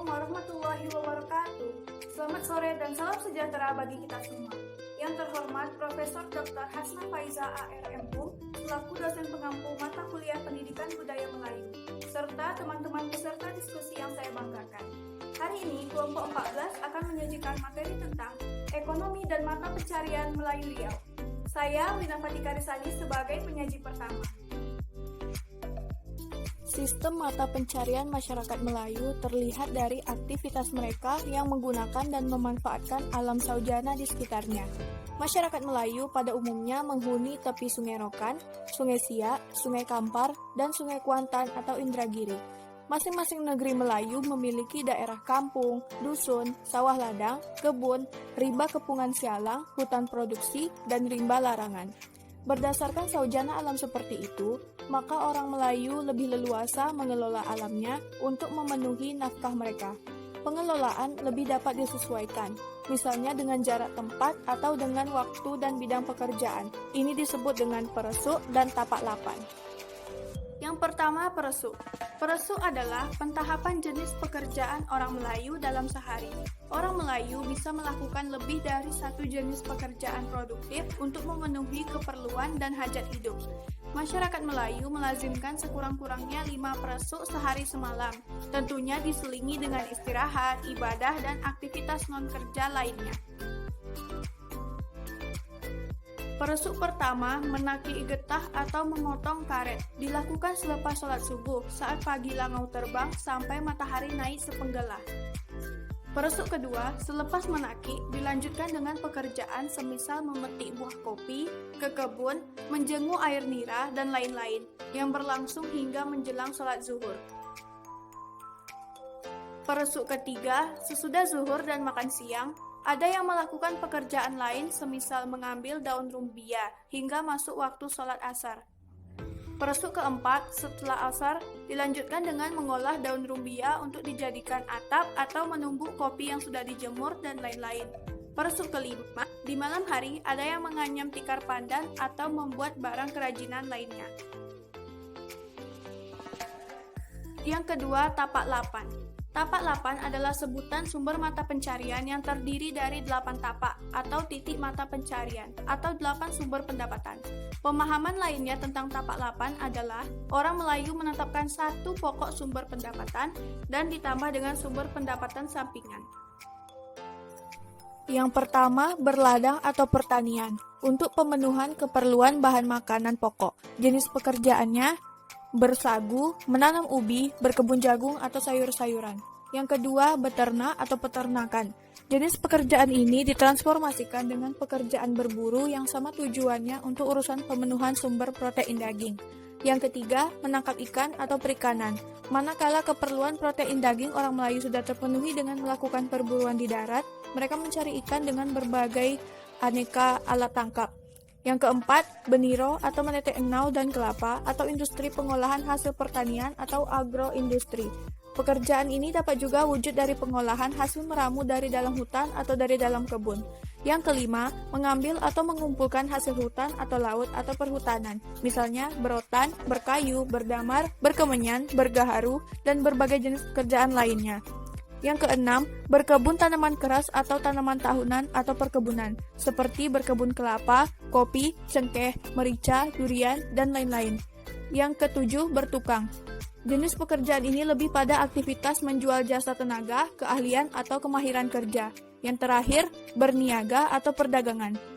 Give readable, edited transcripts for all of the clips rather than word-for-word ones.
Assalamualaikum warahmatullahi wabarakatuh. Selamat sore dan salam sejahtera bagi kita semua. Yang terhormat Profesor Dr. Hasna Faiza ARMU selaku dosen pengampu mata kuliah Pendidikan Budaya Melayu, serta teman-teman peserta diskusi yang saya banggakan. Hari ini kelompok 14 akan menyajikan materi tentang ekonomi dan mata pencarian Melayu Riau. Saya Wina Fatika Risani sebagai penyaji pertama. Sistem mata pencarian masyarakat Melayu terlihat dari aktivitas mereka yang menggunakan dan memanfaatkan alam saujana di sekitarnya. Masyarakat Melayu pada umumnya menghuni tepi Sungai Rokan, Sungai Siak, Sungai Kampar, dan Sungai Kuantan atau Indragiri. Masing-masing negeri Melayu memiliki daerah kampung, dusun, sawah ladang, kebun, rimba kepungan sialang, hutan produksi, dan rimba larangan. Berdasarkan saujana alam seperti itu, maka orang Melayu lebih leluasa mengelola alamnya untuk memenuhi nafkah mereka. Pengelolaan lebih dapat disesuaikan, misalnya dengan jarak tempat atau dengan waktu dan bidang pekerjaan. Ini disebut dengan peresuk dan tapak lapan. Yang pertama, peresuk. Peresuk adalah pentahapan jenis pekerjaan orang Melayu dalam sehari. Orang Melayu bisa melakukan lebih dari satu jenis pekerjaan produktif untuk memenuhi keperluan dan hajat hidup. Masyarakat Melayu melazimkan sekurang-kurangnya 5 peresuk sehari semalam, tentunya diselingi dengan istirahat, ibadah, dan aktivitas non-kerja lainnya. Peresuk pertama, menaki getah atau memotong karet, dilakukan selepas sholat subuh saat pagi langau terbang sampai matahari naik sepenggelah. Peresuk kedua, selepas menaki, dilanjutkan dengan pekerjaan semisal memetik buah kopi, ke kebun, menjenguk air nira, dan lain-lain, yang berlangsung hingga menjelang sholat zuhur. Peresuk ketiga, sesudah zuhur dan makan siang, ada yang melakukan pekerjaan lain semisal mengambil daun rumbia hingga masuk waktu sholat asar. Peresuk keempat, setelah asar, dilanjutkan dengan mengolah daun rumbia untuk dijadikan atap atau menumbuk kopi yang sudah dijemur dan lain-lain. Peresuk kelima, di malam hari ada yang menganyam tikar pandan atau membuat barang kerajinan lainnya. Yang kedua, tapak lapan. Tapak lapan adalah sebutan sumber mata pencarian yang terdiri dari 8 tapak atau titik mata pencarian atau 8 sumber pendapatan. Pemahaman lainnya tentang tapak lapan adalah orang Melayu menetapkan satu pokok sumber pendapatan dan ditambah dengan sumber pendapatan sampingan. Yang pertama, berladang atau pertanian untuk pemenuhan keperluan bahan makanan pokok. Jenis pekerjaannya bersagu, menanam ubi, berkebun jagung atau sayur-sayuran. Yang kedua, beternak atau peternakan. Jenis pekerjaan ini ditransformasikan dengan pekerjaan berburu yang sama tujuannya untuk urusan pemenuhan sumber protein daging. Yang ketiga, menangkap ikan atau perikanan. Manakala keperluan protein daging orang Melayu sudah terpenuhi dengan melakukan perburuan di darat, mereka mencari ikan dengan berbagai aneka alat tangkap. Yang keempat, beniro atau menetek enau dan kelapa atau industri pengolahan hasil pertanian atau agroindustri. Pekerjaan ini dapat juga wujud dari pengolahan hasil meramu dari dalam hutan atau dari dalam kebun. Yang kelima, mengambil atau mengumpulkan hasil hutan atau laut atau perhutanan, misalnya berotan, berkayu, berdamar, berkemenyan, bergaharu, dan berbagai jenis pekerjaan lainnya. Yang keenam, berkebun tanaman keras atau tanaman tahunan atau perkebunan, seperti berkebun kelapa, kopi, cengkeh, merica, durian, dan lain-lain. Yang ketujuh, bertukang. Jenis pekerjaan ini lebih pada aktivitas menjual jasa tenaga, keahlian, atau kemahiran kerja. Yang terakhir, berniaga atau perdagangan.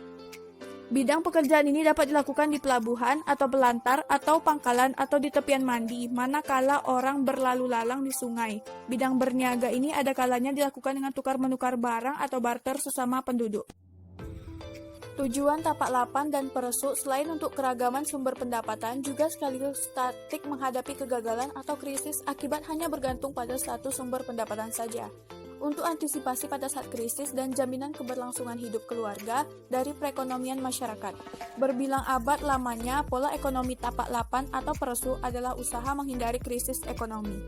Bidang pekerjaan ini dapat dilakukan di pelabuhan atau belantar atau pangkalan atau di tepian mandi, manakala orang berlalu lalang di sungai. Bidang berniaga ini ada kalanya dilakukan dengan tukar-menukar barang atau barter sesama penduduk. Tujuan tapak lapan dan peresuk selain untuk keragaman sumber pendapatan juga sekaligus taktik menghadapi kegagalan atau krisis akibat hanya bergantung pada satu sumber pendapatan saja. Untuk antisipasi pada saat krisis dan jaminan keberlangsungan hidup keluarga dari perekonomian masyarakat. Berbilang abad lamanya, pola ekonomi tapak lapan atau peresuk adalah usaha menghindari krisis ekonomi.